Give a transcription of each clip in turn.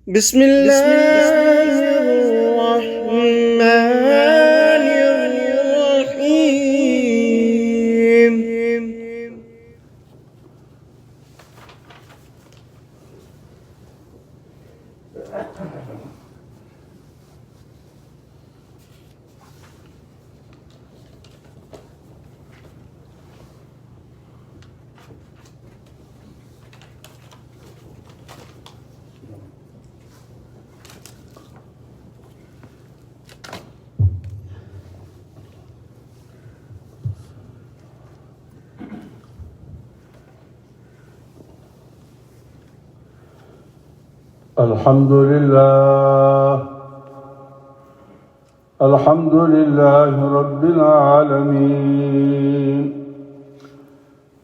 بسم الله الرحمن الرحيم. الحمد لله رب العالمين،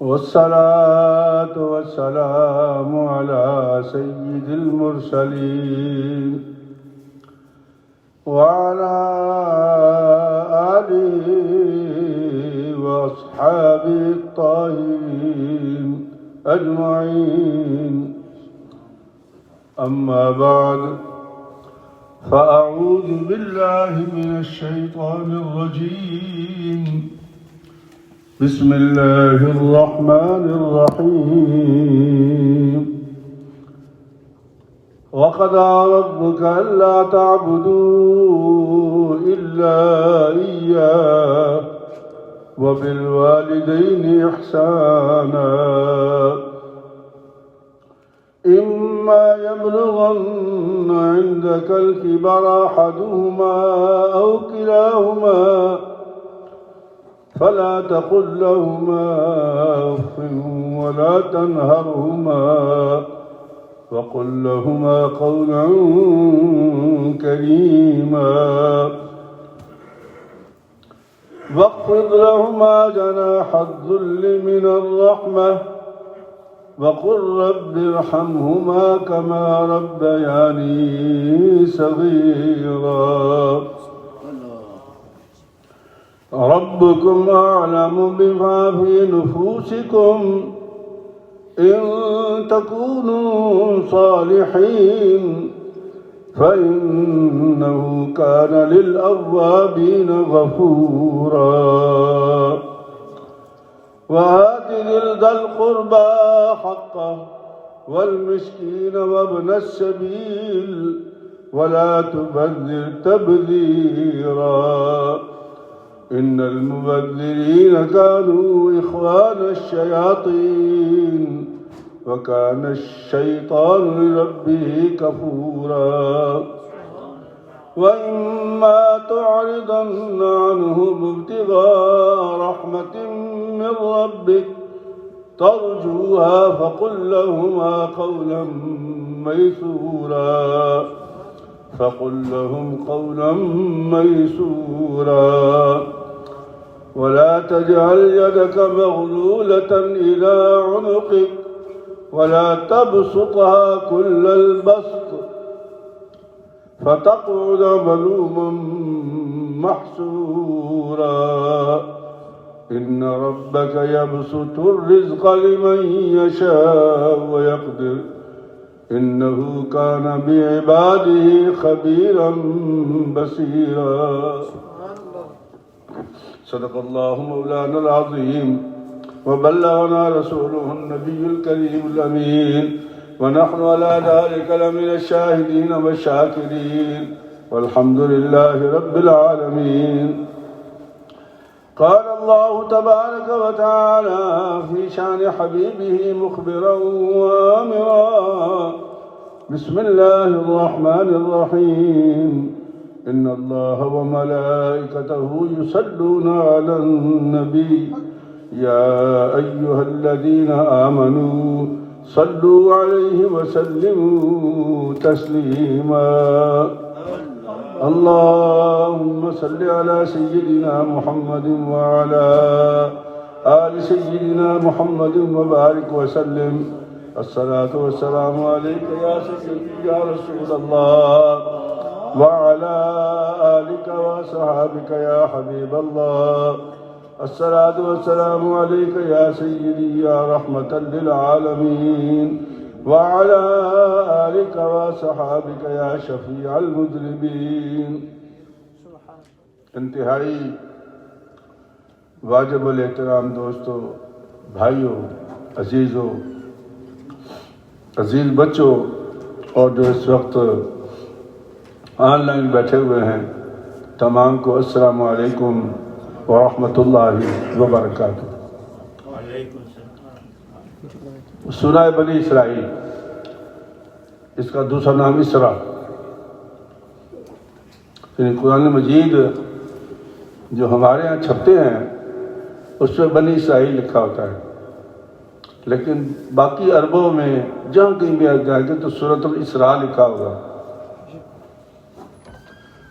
والصلاة والسلام على سيد المرسلين وعلى آله وأصحابه الطاهرين أجمعين. أما بعد، فأعوذ بالله من الشيطان الرجيم. بسم الله الرحمن الرحيم. وقضى ربك ألا تعبدوا إلا إياه وبالوالدين إحسانا. إما يبلغن عندك الكبر أحدهما أو كلاهما فلا تقل لهما أف ولا تنهرهما وقل لهما قولا كريما، واخفض لهما جناح الذل من الرحمة وقل رب ارحمهما كما ربياني صغيرا. ربكم أعلم بما في نفوسكم، إن تكونوا صالحين فإنه كان للأوابين غفورا. وآت ذا القربى حقه والمسكين وابن السبيل ولا تبذر تبذيرا، إن المبذرين كانوا إخوان الشياطين وكان الشيطان لربه كفورا. وإما تعرضن عنهم ابتغاء رحمة من ربك ترجوها فقل لهما قولا ميسورا ولا تجعل يدك مغلولة إلى عنقك ولا تبسطها كل البسط فتقعد ملوما محسورا. إن ربك يبسط الرزق لمن يشاء ويقدر، إنه كان بعباده خبيرا بصيرا. صدق الله مولانا العظيم، وبلغنا رسوله النبي الكريم الأمين، ونحن على ذلك لمن الشاهدين والشاكرين، والحمد لله رب العالمين. قال الله تبارك وتعالى في شأن حبيبه مخبرا وآمرا: بسم الله الرحمن الرحيم. إن الله وملائكته يصلون على النبي يا أيها الذين آمنوا صلوا عليه وسلموا تسليما. اللهم صل على سيدنا محمد وعلى آل سيدنا محمد وبارك وسلم. الصلاة والسلام عليك يا سيدي يا رسول الله، وعلى آلك وصحابك يا حبيب الله. الصلاة والسلام عليك يا سيدي يا رحمة للعالمين، وعلى آلك وصحابك يا شفيع المذنبين۔ انتہائی واجب الاحترام دوستو، بھائیوں، عزیزوں، عزیز بچوں، اور جو اس وقت آن لائن بیٹھے ہوئے ہیں، تمام کو السلام علیکم ورحمۃ اللہ وبرکاتہ۔ سورہ بنی اسرائیل، اس کا دوسرا نام اسرا، یعنی قرآن مجید جو ہمارے ہاں چھپتے ہیں اس پہ بنی اسرائیل لکھا ہوتا ہے، لیکن باقی عربوں میں جہاں کہیں بھی جائیں گے تو سورۃ الاسراء لکھا ہوگا۔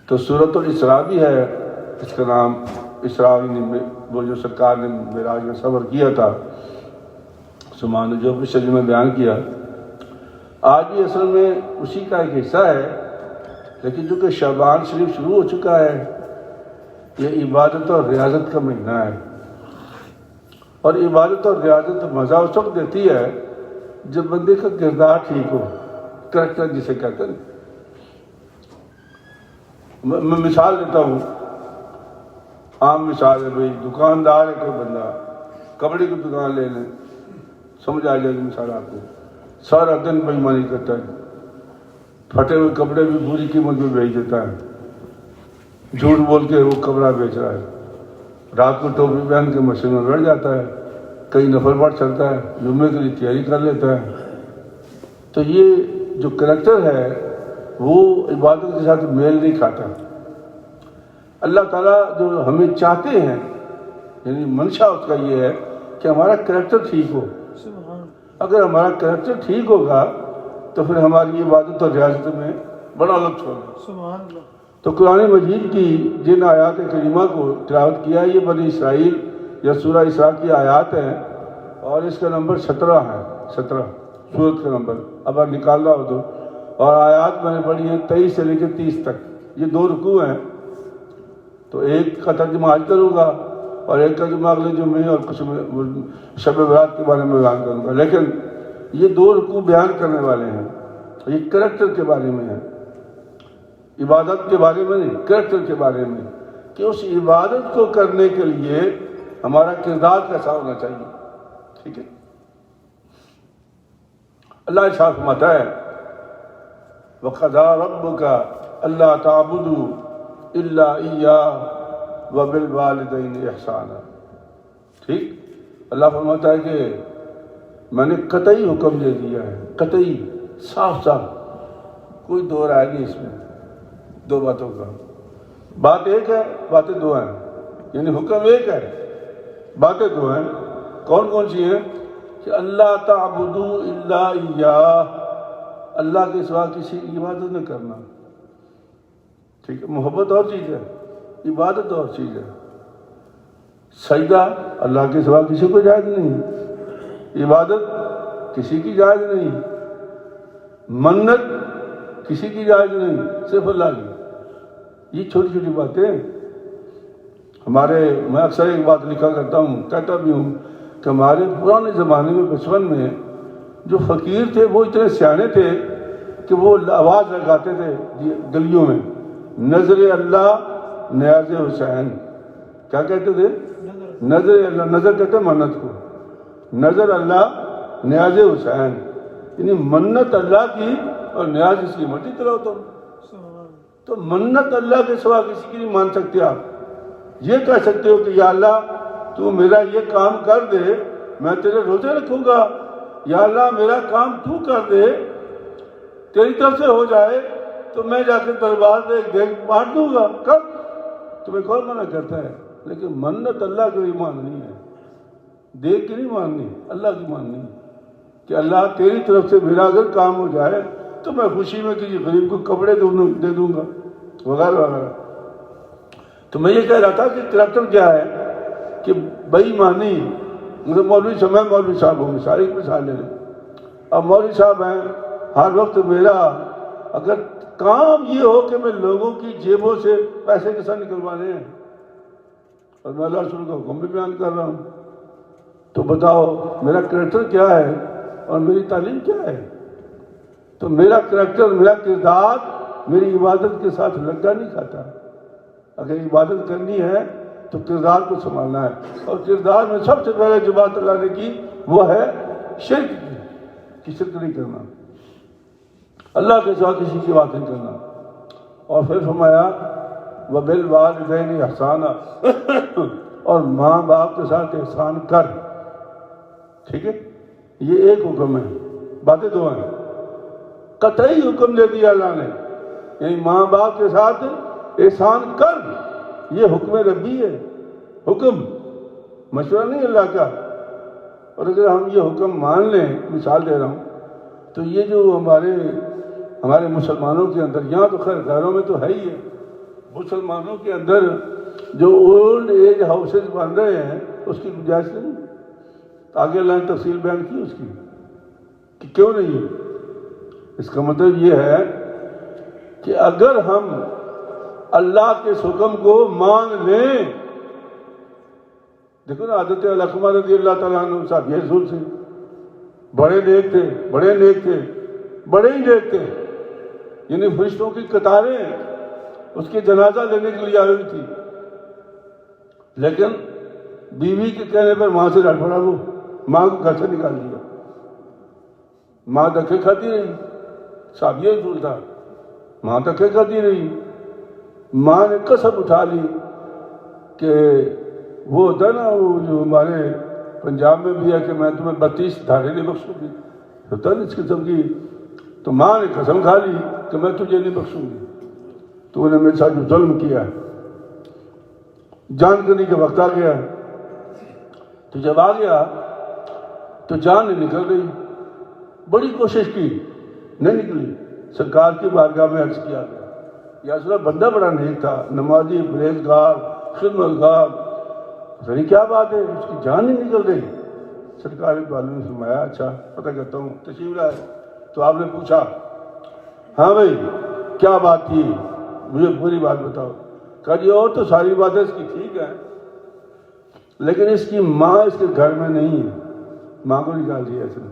تو سورۃ الاسراء بھی ہے، اس کا نام اسراء، وہ جو سرکار نے معراج میں سفر کیا تھا، سبحان جو پچھلے میں بیان کیا، آج بھی اصل میں اسی کا ایک حصہ ہے، لیکن جو کہ شعبان شریف شروع ہو چکا ہے، یہ عبادت اور ریاضت کا مہینہ ہے، اور عبادت اور ریاضت مزہ اس وقت دیتی ہے جب بندے کا کردار ٹھیک ہو، کریکٹر جسے کہتے ہیں۔ میں مثال دیتا ہوں، عام مثال ہے، بھائی دکاندار ہے کوئی بندہ، کپڑے کی دکان لے لیں، سمجھ آ جائے گی مثال آپ کو، سارا دن بےایمانی کرتا ہے، پھٹے ہوئے کپڑے بھی بری قیمت میں بیچ دیتا ہے، جھوٹ بول کے وہ کپڑا بیچ رہا ہے، رات کو ٹوپی پہن کے مسجد میں بیٹھ جاتا ہے، کئی نفل پڑھ چلتا ہے، جمعے کے لیے تیاری کر لیتا ہے۔ تو یہ جو کریکٹر ہے وہ عبادت کے ساتھ میل نہیں کھاتا۔ اللہ تعالیٰ جو ہمیں چاہتے ہیں، یعنی منشا اس کا یہ ہے کہ ہمارا کریکٹر ٹھیک ہو۔ اگر ہمارا کریکٹر ٹھیک ہوگا تو پھر ہماری عبادت اور ریاضت میں بڑا لطف ہوگا۔ تو قرآن مجید کی جن آیات کریمہ کو تلاوت کیا، یہ بنی اسرائیل یا سورہ اسراء کی آیات ہیں، اور اس کا نمبر 17 ہے، 17 سورت کا نمبر، اب آپ نکال رہا ہو تو، اور آیات میں نے پڑھی ہیں 23 سے لے کے 30 تک، یہ 2 رکوع ہیں۔ تو ایک کا ترجمہ آج کروں گا اور ایک کا ترجمہ اگلے جمعے اور کچھ شب برات کے بارے میں بیان کروں گا، لیکن یہ 2 رکوع بیان کرنے والے ہیں، یہ کریکٹر کے بارے میں ہے، عبادت کے بارے میں نہیں، کریکٹر کے بارے میں، کہ اس عبادت کو کرنے کے لیے ہمارا کردار کیسا ہونا چاہیے۔ ٹھیک ہے، اللہ ارشاد فرماتا ہے وَقَضَىٰ رَبُّكَ أَلَّا تَعْبُدُوا إِلَّا إِيَّاهُ وَبِالْوَالِدَيْنِ إِحْسَانًا۔ ٹھیک، اللہ فرماتا ہے کہ میں نے قطعی حکم دے دیا ہے، قطعی، صاف صاف، کوئی دو رائے نہیں اس میں، 2 باتوں کا، بات ایک ہے، باتیں 2 ہیں، یعنی حکم ایک ہے، باتیں 2 ہیں۔ کون کون سی ہیں؟ کہ اللہ تعبدوا الا ایاہ، اللہ کے سوا کسی کی عبادت نہ کرنا۔ ٹھیک ہے، محبت اور چیز ہے، عبادت اور چیز ہے۔ سجدہ اللہ کے سوا کسی کو جائز نہیں، عبادت کسی کی جائز نہیں، منت کسی کی جائز نہیں، صرف اللہ کی۔ یہ چھوٹی چھوٹی باتیں میں اکثر ایک بات لکھا کرتا ہوں، کہتا بھی ہوں کہ ہمارے پرانے زمانے میں، بچپن میں جو فقیر تھے وہ اتنے سیانے تھے کہ وہ آواز لگاتے تھے گلیوں میں، نظر اللہ نیاز حسین۔ کیا کہتے تھے؟ نظر اللہ، نظر کہتے ہیں منت کو، نظر اللہ نیاز حسین، یعنی منت اللہ کی اور نیاز اس کی مرضی کرو تم۔ تو منت اللہ کے سوا کسی کی نہیں مان سکتے آپ۔ یہ کہہ سکتے ہو کہ یا اللہ تو میرا یہ کام کر دے، میں تیرے روزے رکھوں گا، یا اللہ میرا کام تو کر دے، تیری طرف سے ہو جائے تو میں جا کے دربار میں ایک دیگ بانٹ دوں گا، کب؟ تمہیں کون منع کرتا ہے؟ لیکن منت اللہ کی ماننی ہے، دیکھ کے نہیں ماننی، اللہ کی ماننی، کہ اللہ تیری طرف سے میرا اگر کام ہو جائے تو میں خوشی میں کسی غریب کو کپڑے دے دوں گا، وغیرہ وغیرہ۔ تو میں یہ کہہ رہا تھا کہ کریکٹر کیا ہے کہ بے ایمانی، مولوی صاحب ہوں، مثال ایک مثال لے لیں، اب مولوی صاحب ہیں، ہر وقت میرا اگر کام یہ ہو کہ میں لوگوں کی جیبوں سے پیسے کے ساتھ نکلوانے ہیں، اور میں اللہ رسول کا حکم بھی بیان کر رہا ہوں، تو بتاؤ میرا کریکٹر کیا ہے اور میری تعلیم کیا ہے؟ تو میرا کریکٹر، میرا کردار میری عبادت کے ساتھ لگا نہیں کھاتا۔ اگر عبادت کرنی ہے تو کردار کو سنبھالنا ہے، اور کردار میں سب سے پہلے جو بات اللہ نے کی وہ ہے شرک کی، شرک نہیں کرنا، اللہ کے سوا کسی کی بات نہیں کرنا۔ اور پھر فرمایا وَبِالْوَالِدَيْنِ إِحْسَانًا، اور ماں باپ کے ساتھ احسان کر۔ ٹھیک ہے، یہ ایک حکم ہے، باتیں دو ہیں، قطعی حکم دے دیا اللہ نے، یعنی ماں باپ کے ساتھ احسان کر، یہ حکم ربی ہے، حکم، مشورہ نہیں اللہ کا۔ اور اگر ہم یہ حکم مان لیں، مثال دے رہا ہوں، تو یہ جو ہمارے مسلمانوں کے اندر، یہاں تو خیر گھروں میں تو ہے ہی ہے، مسلمانوں کے اندر جو اولڈ ایج ہاؤسز بن رہے ہیں اس کی گنجائش نہیں، آگے اللہ نے تفصیل بیان کی اس کی کہ کیوں نہیں ہے۔ اس کا مطلب یہ ہے کہ اگر ہم اللہ کے اس حکم کو مان لیں، دیکھو نا حضرت علقمہ رضی اللہ تعالیٰ عنہ صاحب یہ رسول سے بڑے نیک تھے، بڑے نیک تھے، بڑے ہی نیک تھے، یعنی فرشتوں کی قطاریں اس کے جنازہ لینے کے لیے آئی ہوئی تھی، لیکن بیوی کے کہنے پر ماں سے ڈر پڑا، وہ ماں کو گھر سے نکال دیا، ماں دھکے کھاتی رہی، صاحب یہ رسول تھا، ماں دھکے کھاتی رہی، ماں نے قسم اٹھا لی کہ وہ ہوتا ہے نا، وہ جو ہمارے پنجاب میں بھی ہے کہ میں تمہیں 32 دھاڑے نہیں بخشوں گی، ہوتا ہے نا اس قسم کی، تو ماں نے قسم کھا لی کہ میں تجھے نہیں بخشوں گی، تو انہوں نے میرے ساتھ جو ظلم کیا، جان کرنے کا وقت آ گیا، تو جب آ گیا تو جان نہیں نکل رہی، بڑی کوشش کی، نہیں نکلی، سرکار کی بارگاہ میں عرض کیا گیا، یا رسول اللہ بندہ بڑا نیک تھا، نمازی، پرہیزگار، خدمتگار، ذرا کیا بات ہے اس کی جان نہیں نکل رہی؟ سرکار کے والوں نے فرمایا اچھا پتہ کرتا ہوں، تشریف لائے، تو آپ نے پوچھا ہاں بھائی کیا بات تھی، مجھے پوری بات بتاؤ۔ کہا جی اور تو ساری باتیں اس کی ٹھیک ہیں، لیکن اس کی ماں اس کے گھر میں نہیں ہے، ماں کو نکال دیا اس نے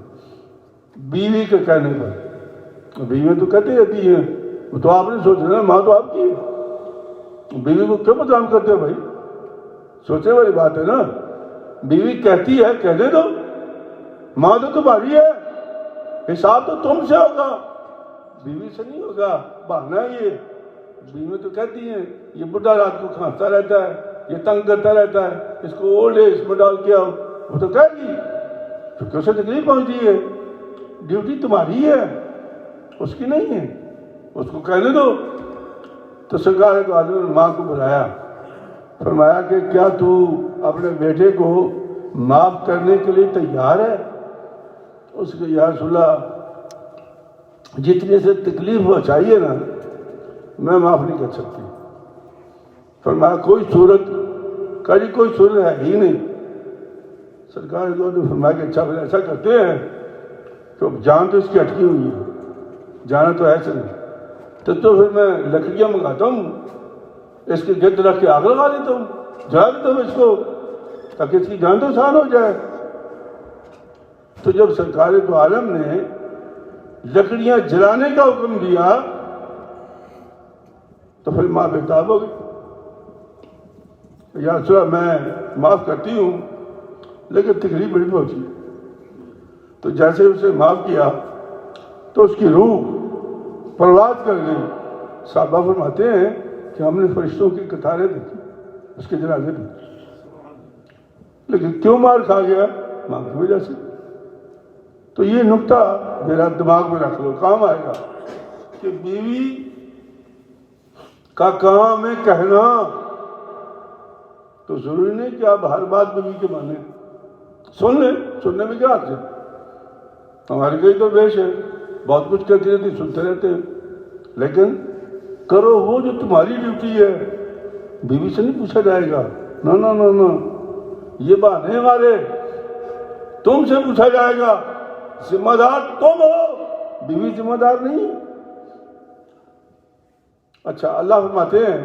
بیوی کے کہنے پر، بیوی تو کہتی رہتی ہیں، وہ تو آپ نے سوچنا نا، ماں تو آپ کی ہے، بیوی کو کیوں بدنام کرتے ہو بھائی؟ سوچنے والی بات ہے نا، بیوی کہتی ہے کہنے دو، ماں تو تمہاری ہے، حساب تو تم سے ہوگا، بیوی سے نہیں ہوگا، بہانا ہے یہ۔ بیوی تو کہتی ہیں یہ بڈھا رات کو کھانستا رہتا ہے، یہ تنگ کرتا رہتا ہے، اس کو اولڈ ایج میں ڈال کے آؤ، وہ تو کہہ گی، تو کیوں سے تکلیف پہنچتی ہے، ڈیوٹی تمہاری ہے اس کی نہیں ہے، اس کو کہنے دو۔ تو سرکار تو آدمی نے ماں کو بلایا، فرمایا کہ کیا تو اپنے بیٹے کو معاف کرنے کے لیے تیار ہے؟ اس کو یا رسول اللہ جتنے سے تکلیف پہنچائی نا میں معاف نہیں کر سکتی۔ فرمایا کوئی صورت؟ کہا جی کوئی صورت ہے ہی نہیں۔ سرکار نے فرمایا کہ اچھا پھر ایسا کرتے ہیں تو جان تو اس کی اٹکی ہوئی ہے، جانا تو ایسے نہیں، تو پھر میں لکڑیاں منگاتا ہوں، اس کے گرد رکھ کے آگ لگا دیتا ہوں، جلا دیتا ہوں اس کو، تاکہ اس کی جان تو آسان ہو جائے۔ تو جب سرکار دو عالم نے لکڑیاں جلانے کا حکم دیا تو پھر ماں بےتاب ہو گئی، یا رسول اللہ میں معاف کرتی ہوں لیکن تکلیف بڑی پہنچی۔ تو جیسے اسے معاف کیا تو اس کی روح پرواز کر گئی۔ صحابہ فرماتے ہیں کہ ہم نے فرشتوں کی قطاریں دیکھی اس کے جنازے میں، لیکن کیوں مار کھا گیا؟ ماں کی وجہ سے۔ تو یہ نکتہ میرا دماغ میں رکھ لو، کام آئے گا کہ بیوی کا کام ہے کہنا، تو ضروری نہیں کہ آپ ہر بات بیوی کے مانیں، سن لیں، سننے میں کیا حرج ہے؟ ہمارے کئی تو بیش ہے، بہت کچھ کہتی رہتی، سنتے رہتے ہیں، لیکن کرو وہ جو تمہاری ڈیوٹی ہے، بیوی سے نہیں پوچھا جائے گا، نہ نہ نہ نہ، یہ بہانے ہمارے، تم سے پوچھا جائے گا، ذمہ دار تم ہو، بیوی ذمہ دار نہیں۔ اچھا اللہ فرماتے ہیں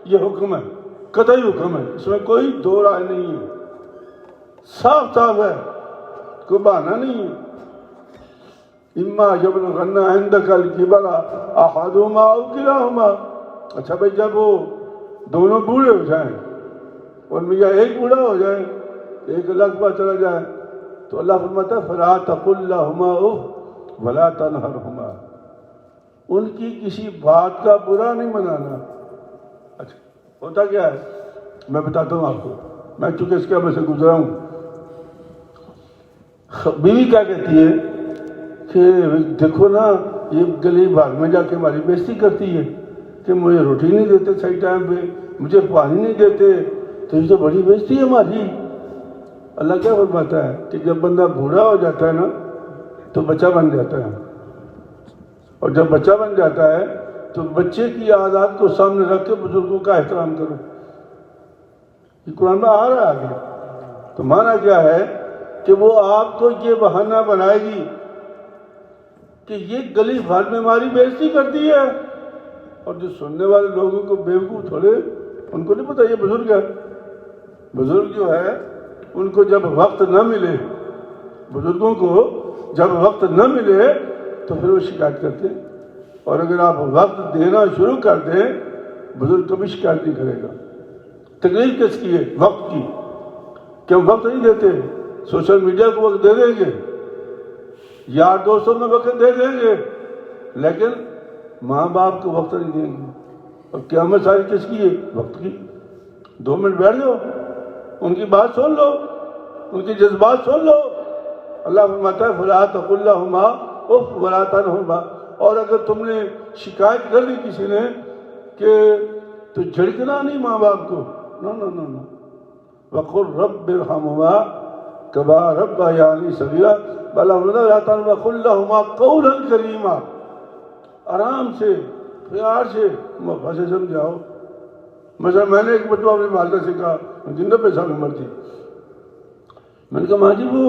یہ حکم ہے، قطعی حکم ہے، اس میں کوئی دو رائے نہیں ہے، صاف صاف ہے، کوئی بہانہ نہیں ہے۔ اما یبلغن عندک الکبر احدہما او کلاہما، اچھا بھائی جب وہ دونوں بوڑھے ہو جائیں ان میں یا ایک بوڑھا ہو جائے ایک الگ پر چلا جائے تو اللہ فرماتا ہے فلا تقل لہما اف ولا تنہرہما، ان کی کسی بات کا برا نہیں منانا۔ اچھا ہوتا کیا ہے میں بتاتا ہوں آپ کو، میں چونکہ اس کے عمل سے گزرا ہوں۔ بیوی کیا کہتی ہے کہ دیکھو نا یہ گلی بھاگ میں جا کے ہماری بےزتی کرتی ہے کہ مجھے روٹی نہیں دیتے صحیح ٹائم پہ، مجھے پانی نہیں دیتے، تو یہ تو بڑی بےزتی ہے ہماری۔ اللہ کیا فرماتا ہے کہ جب بندہ بوڑھا ہو جاتا ہے نا تو بچہ بن جاتا ہے، اور جب بچہ بن جاتا ہے تو بچے کی عادات کو سامنے رکھ کے بزرگوں کا احترام کرو۔ یہ قرآن میں آ رہا ہے تو مانا کیا ہے کہ وہ آپ کو یہ بہانہ بنائے گی کہ یہ گلی بھر میں ہماری بےزتی کرتی ہے، اور جو سننے والے لوگوں کو بیوقوف تھوڑے، ان کو نہیں پتا یہ بزرگ ہے۔ بزرگ جو ہے ان کو جب وقت نہ ملے، بزرگوں کو جب وقت نہ ملے تو پھر وہ شکایت کرتے ہیں، اور اگر آپ وقت دینا شروع کر دیں بزرگ کبھی شکایت نہیں کرے گا۔ تکلیف کس کی ہے؟ وقت کی، کہ ہم وقت نہیں دیتے، سوشل میڈیا کو وقت دے دیں گے، یار دوستوں میں وقت دے دیں گے، لیکن ماں باپ کو وقت نہیں دیں گے۔ اور قیامت ساری کس کی ہے؟ وقت کی۔ 2 منٹ بیٹھ جاؤ، ان کی بات سن لو، ان کی جذبات سن لو۔ اللہ فرماتا ہے فلا تقل لہما اف ولا تنہرہما، اور اگر تم نے شکایت کر دی کسی نے کہ تو جھڑکنا نہیں ماں باپ کو، نو نو نو نو، وقل رب ارحمہما کما ربیانی صغیرا، ولا تقل لہما قولا کریما، آرام سے پیار سے بھاشا سمجھاؤ۔ مثلا میں نے ایک مرتبہ اپنی والدہ سے کہا، مجھے 90 سال عمر تھی، میں نے کہا ماں جی وہ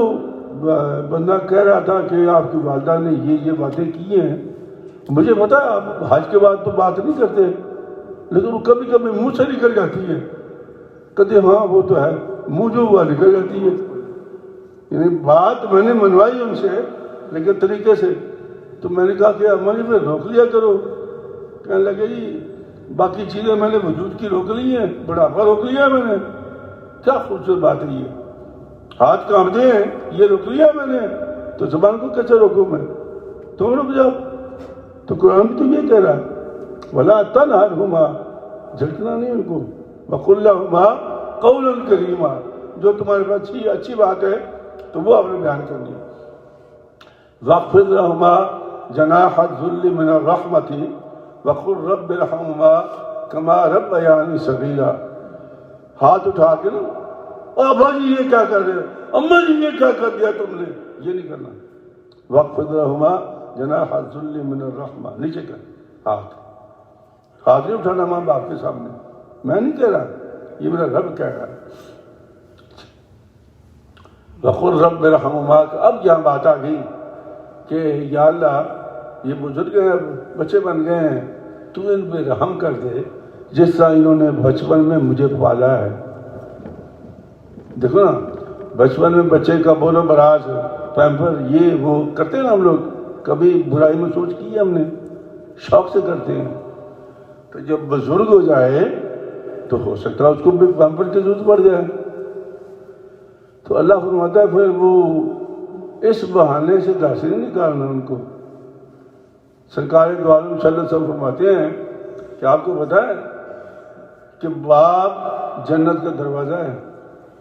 بندہ کہہ رہا تھا کہ آپ کی والدہ نے یہ باتیں کی ہیں، مجھے پتا ہے آپ حج کے بعد تو بات نہیں کرتے، لیکن وہ کبھی کبھی منہ سے نکل جاتی ہے۔ کہتے ہاں وہ تو ہے، منہ جو ہوا نکل جاتی ہے، یعنی بات میں نے منوائی ان سے لیکن طریقے سے۔ تو میں نے کہا کہ اماں جی پھر روک لیا کرو، کہنے لگے جی باقی چیزیں میں نے وجود کی روک لی ہیں، بڑھاپا روک لیا میں نے، کیا خوبصورت بات ہے یہ، ہاتھ کانپتے ہیں یہ روک لیا میں نے، تو زبان کو کیسے روکوں میں؟ تم رک جاؤ۔ تو قرآن تو یہ کہہ رہا ہے ولا تنہرہما، جھڑکنا نہیں ان کو، وقل لہما قولا کریما، جو تمہارے پاس اچھی بات ہے تو وہ آپ نے بیان کرنی ہے۔ واخفض لہما جناح الذل من الرحمۃ وقل رب ارحمہما کما ربیانی صغیرا، ہاتھ اٹھا کے نا ابا جی یہ کیا کر رہے ہو، اماں جی یہ کیا کر دیا تم نے، یہ نہیں کرنا۔ واخفض لہما جناح الذل من الرحمہ، نیچے کر ہاتھ نہیں اٹھانا ماں باپ کے سامنے، میں نہیں کہہ رہا، یہ میرا رب کہہ رہا ہے۔ وقل رب ارحمہما، اب یہاں بات آ گئی کہ یا اللہ یہ بزرگ بچے بن گئے ہیں، تو ان پہ رحم کر دے جس طرح انہوں نے بچپن میں مجھے پالا ہے۔ دیکھو نا بچپن میں بچے کا بولو براز، پیمپر، یہ وہ کرتے ہیں نا ہم لوگ، کبھی برائی میں سوچ کی ہے ہم نے، شوق سے کرتے ہیں۔ تو جب بزرگ ہو جائے تو ہو سکتا ہے اس کو بھی پیمپر کی ضرورت پڑ جائے، تو اللہ فرماتا ہے پھر وہ اس بہانے سے گھر سے نہیں نکالنا ان کو۔ سرکار دو عالم صلی اللہ علیہ وسلم فرماتے ہیں کہ آپ کو پتہ ہے کہ باپ جنت کا دروازہ ہے،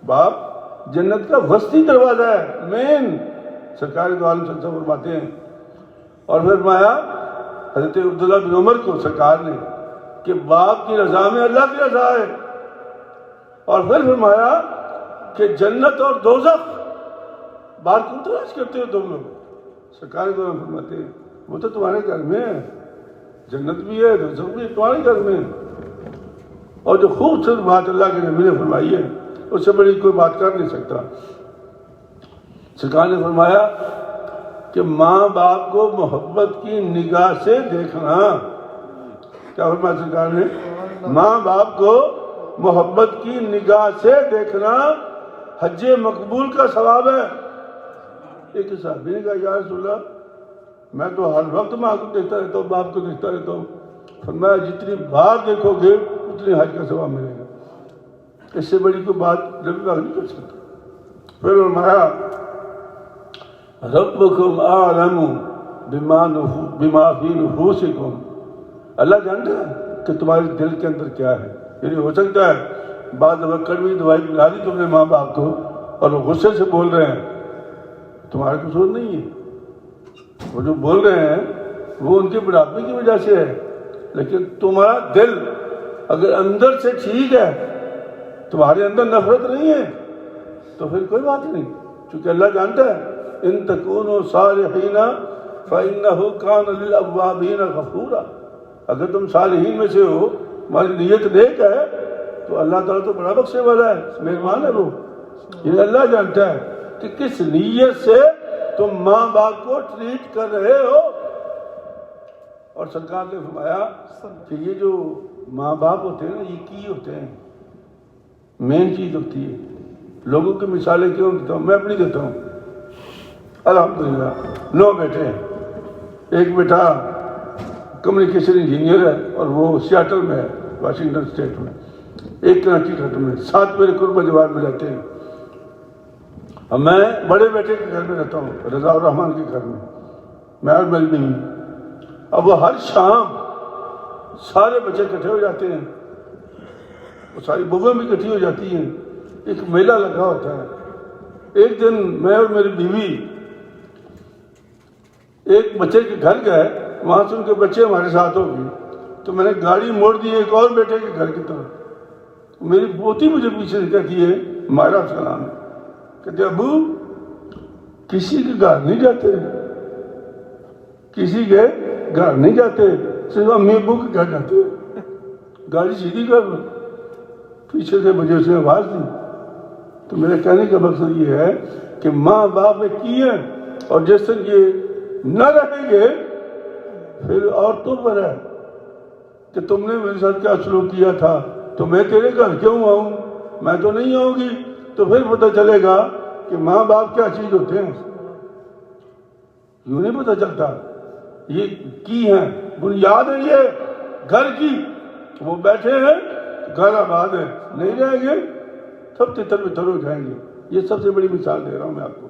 باپ جنت کا وسطی دروازہ ہے، مین۔ سرکار دو عالم صلی اللہ علیہ وسلم فرماتے ہیں، اور پھر فرمایا حضرت عبداللہ بن عمر کو سرکار نے کہ باپ کی رضا میں اللہ کی رضا ہے، اور پھر فرمایا کہ جنت اور دوزخ باہر کیوں تلاش کرتے ہو تم لوگ؟ سرکار دو عالم فرماتے ہیں وہ تو تمہارے گھر میں ہے، جنت بھی ہے دوزخ بھی تمہارے گھر میں۔ اور جو خوبصورت بات اللہ کے نبی نے فرمائی ہے اس سے بڑی کوئی بات کر نہیں سکتا۔ سرکار نے فرمایا کہ ماں باپ کو محبت کی نگاہ سے دیکھنا، کیا فرمایا سرکار نے؟ ماں باپ کو محبت کی نگاہ سے دیکھنا حج مقبول کا ثواب ہے۔ ایک صحابی نے کہا یا رسول اللہ میں تو ہر وقت ماں کو دیکھتا رہتا ہوں، باپ کو دیکھتا رہتا ہوں۔ فرمایا جتنی بار دیکھو گے اتنی حج کا ثواب ملے گا، اس سے بڑی کوئی بات نبی پاک نہیں کر سکتا۔ پھر فرمایا ربکم اعلم بما فی نفوسکم، اللہ جانتا ہے کہ تمہارے دل کے اندر کیا ہے۔ یعنی ہو سکتا ہے بعض دفعہ کڑوی دوائی پلا دی تم نے ماں باپ کو اور وہ غصے سے بول رہے ہیں، تمہارا قصور نہیں ہے، وہ جو بول رہے ہیں وہ ان کے بڑھاپے کی وجہ سے ہے، لیکن تمہارا دل اگر اندر سے ٹھیک ہے، تمہارے اندر نفرت نہیں ہے، تو پھر کوئی بات نہیں، چونکہ اللہ جانتا ہے ان تکونوا صالحین فإنہ کان للأوابین غفورا، اگر تم صالحین میں سے ہو، تمہاری نیت نیک ہے، تو اللہ تعالیٰ تو بڑا بخشنے والا ہے، مہربان ہے وہ۔ یہ اللہ جانتا ہے کہ کس نیت سے تم ماں باپ کو ٹریٹ کر رہے ہو۔ اور سرکار نے فرمایا کہ یہ جو ماں باپ ہوتے ہیں نا، یہ کی ہوتے ہیں، مین چیز ہوتی ہے۔ لوگوں کی مثالیں کیوں دیتا ہوں، میں اپنی دیتا ہوں۔ الحمدللہ 9 بیٹے ہیں، ایک بیٹا کمیونیکیشن انجینئر ہے اور وہ سیاٹل میں ہے، واشنگٹن اسٹیٹ میں، ایک کراچی کھٹ میں، 7 میرے قرب جوار میں رہتے ہیں۔ اور میں بڑے بیٹے کے گھر میں رہتا ہوں، رضا الرحمان کے گھر میں اور میری بیوی۔ اب وہ ہر شام سارے بچے اکٹھے ہو جاتے ہیں، وہ ساری بہویں بھی اکٹھی ہو جاتی ہیں، ایک میلہ لگا ہوتا ہے۔ ایک دن میں اور میری بیوی ایک بچے کے گھر گئے، وہاں سے ان کے بچے ہمارے ساتھ ہو گئے، تو میں نے گاڑی موڑ دی ایک اور بیٹے کے گھر کی طرف۔ میری پوتی مجھے پیچھے سے کہتی ہے، مائرہ سلام ہے، کہتے ابو کسی کے گھر نہیں جاتے، کسی کے گھر نہیں جاتے، صرف امی ابو کے گھر جاتے ہیں، گاڑی سیدھی کر۔ پیچھے سے مجھے اس نے آواز دی۔ تو میرے کہنے کا مقصد یہ ہے کہ ماں باپ نے کی ہے، اور جس دن یہ نہ رہیں گے پھر عورتوں پر ہے کہ تم نے میرے ساتھ کیا سلوک کیا تھا، تو میں تیرے گھر کیوں آؤں، میں تو نہیں آؤں گی، تو پھر پتہ چلے گا کہ ماں باپ کیا چیز ہوتے ہیں۔ یوں نہیں پتہ چلتا، یہ کی ہیں، بنیاد ہے یہ گھر کی، وہ بیٹھے ہیں گھر آباد ہے، نہیں رہیں گے سب تتر بتر ہو جائیں گے۔ یہ سب سے بڑی مثال دے رہا ہوں میں آپ کو۔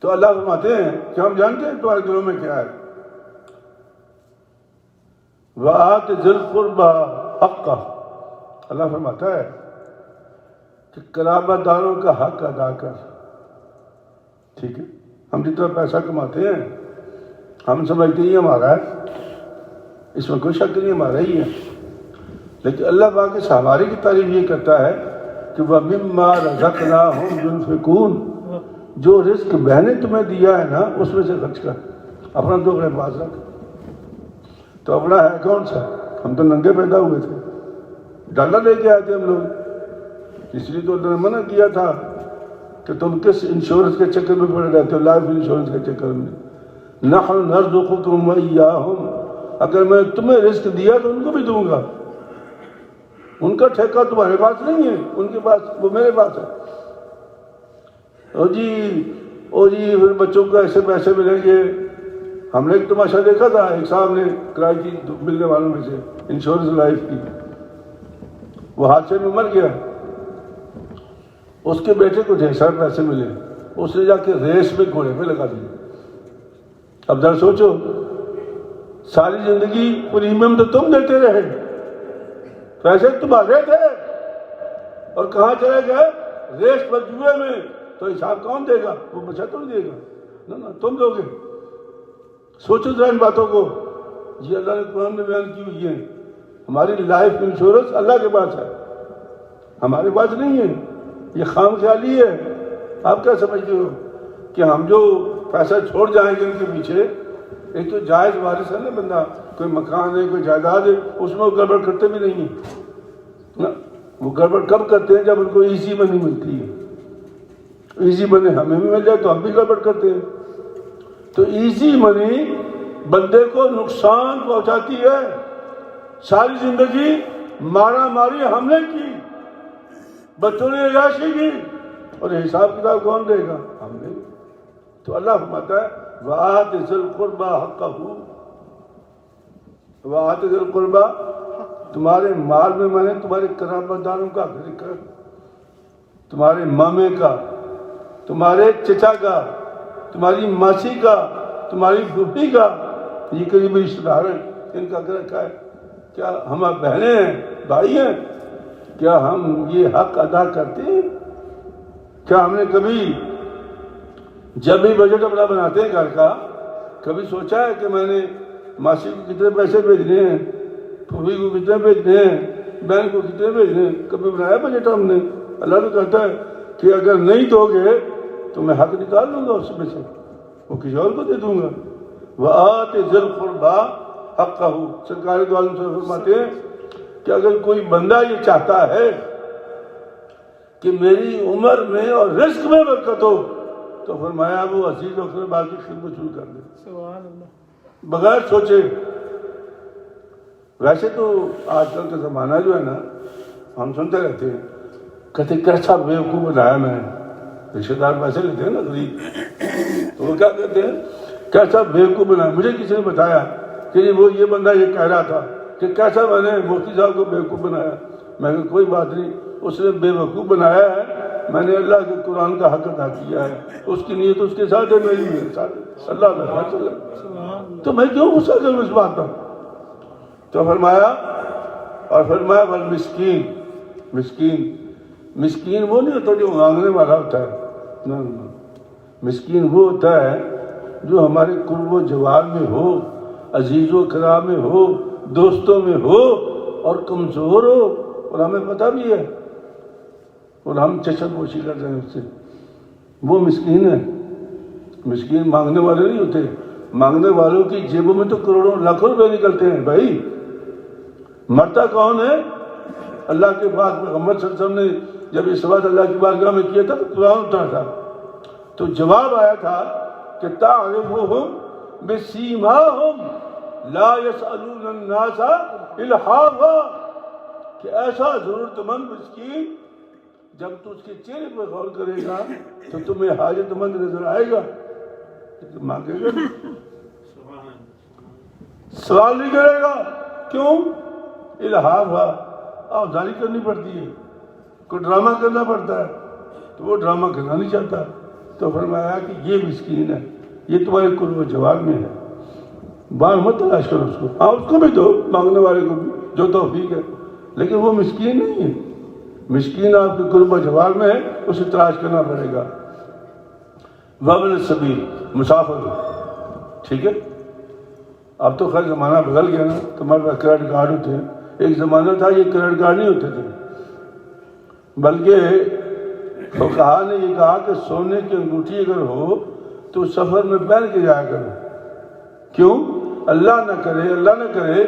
تو اللہ فرماتے ہیں کہ ہم جانتے ہیں تمہارے دلوں میں کیا ہے۔ وَآتِ ذِی الْقُرْبَىٰ حَقَّهُ، اللہ فرماتا ہے کہ قرابت داروں کا حق ادا کر۔ ٹھیک ہے، ہم جتنا پیسہ کماتے ہیں ہم سمجھتے ہی ہمارا ہے، اس میں کوئی شک نہیں، ہمارا ہی ہے، لیکن اللہ پاک اس ہمارے کی تعریف یہ کرتا ہے کہ وَمِمَّا رَزَقْنَاهُمْ يُنْفِقُونَ، جو رزق میں نے تمہیں دیا ہے نا اس میں سے خرچ کر، اپنا تو اپنے پاس رکھ۔ تو اپنا ہے کون سا؟ ہم تو ننگے پیدا ہوئے تھے، ڈالر لے کے آئے تھے ہم لوگ، اس لیے تو اللہ نے منع کیا تھا کہ تم کس انشورنس کے چکر میں پڑے رہتے ہو، لائف انشورنس کے چکر میں۔ نحن نرزقکم وإیاہم، اگر میں نے تمہیں رزق دیا تو ان کو بھی دوں گا، ان کا ٹھیکہ تمہارے پاس نہیں ہے، ان کے پاس، وہ میرے پاس ہے۔ او جی پھر بچوں کو ایسے پیسے ملیں گے۔ ہم نے ایک تماشا دیکھا تھا، ایک صاحب نے کرائی تھی ملنے والوں میں سے انشورنس لائف کی، وہ حادثے میں مر گیا، اس کے بیٹے کو ڈھیر سارے پیسے ملے، اس نے جا کے ریس میں گھوڑے پہ لگا دیے۔ اب ذرا سوچو، ساری زندگی پریمیم تو تم دیتے رہے، پیسے تمہارے تھے، اور کہاں چلے گئے؟ ریس پر جوئے میں۔ تو حساب کون دے گا؟ وہ بچہ تو نہیں دے گا، نہ تم دو گے۔ سوچو ذرا ان باتوں کو، یہ اللہ نے قرآن میں بیان کی ہوئی ہے۔ ہماری لائف انشورنس اللہ کے پاس ہے، ہمارے پاس نہیں ہے، یہ خام خیالی ہے۔ آپ کیا سمجھتے ہو کہ ہم جو پیسہ چھوڑ جائیں گے ان کے پیچھے، ایک تو جائز وارث ہے نا بندہ، کوئی مکان ہے، کوئی جائیداد ہے، اس میں وہ گڑبڑ کرتے بھی نہیں ہیں نا۔ وہ گڑبڑ کب کرتے ہیں؟ جب ان کو ایزی منی ملتی ہے، ایزی منی ہمیں بھی مل جائے تو ہم بھی گڑبڑ کرتے ہیں۔ تو ایزی منی بندے کو نقصان پہنچاتی ہے۔ ساری زندگی مارا ماری ہم نے کی، بچوں نے عیاشی کی، اور حساب کتاب کون دے گا؟ ہم نے۔ تو تو اللہ فرماتا ہے وآت ذی القربى حقہ، وآت ذی القربى، تمہارے مال میں نے تمہارے قرابت داروں کا حق لکھا، تمہارے مامے کا، تمہارے چچا کا، تمہاری ماسی کا، تمہاری پھوپھی کا، یہ قریبی رشتہ دار ہیں، ان کا حق رکھا ہے۔ کیا ہم بہنیں ہیں، بھائی ہیں، کیا ہم یہ حق ادا کرتے ہیں؟ کیا ہم نے کبھی جب بھی بجٹ اپنا بناتے ہیں گھر کا، کبھی سوچا ہے کہ میں نے ماسی کو کتنے پیسے بھیجنے ہیں، پھوپھی کو کتنے بھیجنے ہیں، بہن کو کتنے بھیجنے ہیں؟ کبھی بنایا بجٹ ہم نے؟ اللہ تو کہتا ہے کہ اگر نہیں دو گے تو میں حق نکال لوں گا اس میں سے، وہ کسی اور کو دے دوں گا۔ وآت ذی القربى حقہ، سرکار دو عالم صلی فرماتے ہیں کہ اگر کوئی بندہ یہ چاہتا ہے کہ میری عمر میں اور رزق میں برکت ہو تو فرمایا وہ عزیز و اقربا کی خدمت شروع کر دے، سبحان اللہ، بغیر سوچے۔ ویسے تو آج کل کا زمانہ جو ہے نا، ہم سنتے رہتے ہیں، کہتے کیسا بیوقوف بنایا میں نے، رشتے دار پیسے لیتے ہیں نا غریب، تو وہ کیا کہتے ہیں کیسا بیوقوف بنایا۔ مجھے کسی نے بتایا کہ وہ یہ بندہ یہ کہہ رہا تھا کہ کیسا میں نے مفتی صاحب کو بیوقوف بنایا۔ میں نے کوئی بات نہیں، اس نے بے وقوف بنایا ہے، میں نے اللہ کے قرآن کا حق ادا کیا ہے، اس کی نیت اس کے ساتھ ہے، میری میرے ساتھ ہے، اللہ کا فیصلہ ہے، تو میں کیوں غصہ کروں اس بات پر؟ تو فرمایا والمسکین، مسکین وہ نہیں ہوتا جو مانگنے والا ہوتا ہے، نہ، مسکین وہ ہوتا ہے جو ہمارے قرب و جوار میں ہو، عزیز و کرام میں ہو، دوستوں میں ہو اور کمزور ہو، اور ہمیں پتہ بھی ہے اور ہم چشم پوشی کر رہے ہیں اس سے، وہ مسکین ہے۔ مسکین مانگنے والے نہیں ہوتے، مانگنے والوں کی جیبوں میں تو کروڑوں لاکھوں روپے نکلتے ہیں بھائی۔ مرتا کون ہے؟ اللہ کے پاس محمد صلی اللہ علیہ وسلم نے جب یہ سوال اللہ کی بارگاہ میں کیا تھا تو قرآن اترا تھا، تو جواب آیا تھا کہ تعرفهم بسیماہم لا يسألون الناس الحافا، کہ ایسا ضرورت مند مسکین جب تو اس کے چہرے پر غور کرے گا تو تمہیں حاجت مند نظر آئے گا، مانگے گا سوال نہیں کرے گا۔ کیوں؟ الحافا، آوزاری کرنی پڑتی ہے، کوئی ڈرامہ کرنا پڑتا ہے، تو وہ ڈرامہ کرنا نہیں چاہتا، تو فرمایا کہ یہ مسکین ہے، یہ تمہارے قرب و جوار میں ہے، باہر مت تلاش کرو اس کو، ہاں اس کو بھی دو، مانگنے والے کو بھی جو توفیق ہے، لیکن وہ مسکین نہیں ہے، مسکین آپ کے قرب و جوار میں ہے، اسے تلاش کرنا پڑے گا۔ وابن السبیل، مسافر، ٹھیک ہے، اب تو خیر زمانہ بدل گیا نا، تمہارے پاس کریڈٹ کارڈ ہوتے ہیں، ایک زمانہ تھا یہ کریڈٹ کارڈ نہیں ہوتے تھے، بلکہ فقہا نے یہ کہا کہ سونے کی انگوٹھی اگر ہو تو سفر میں پہن کے جایا کرو۔ کیوں؟ اللہ نہ کرے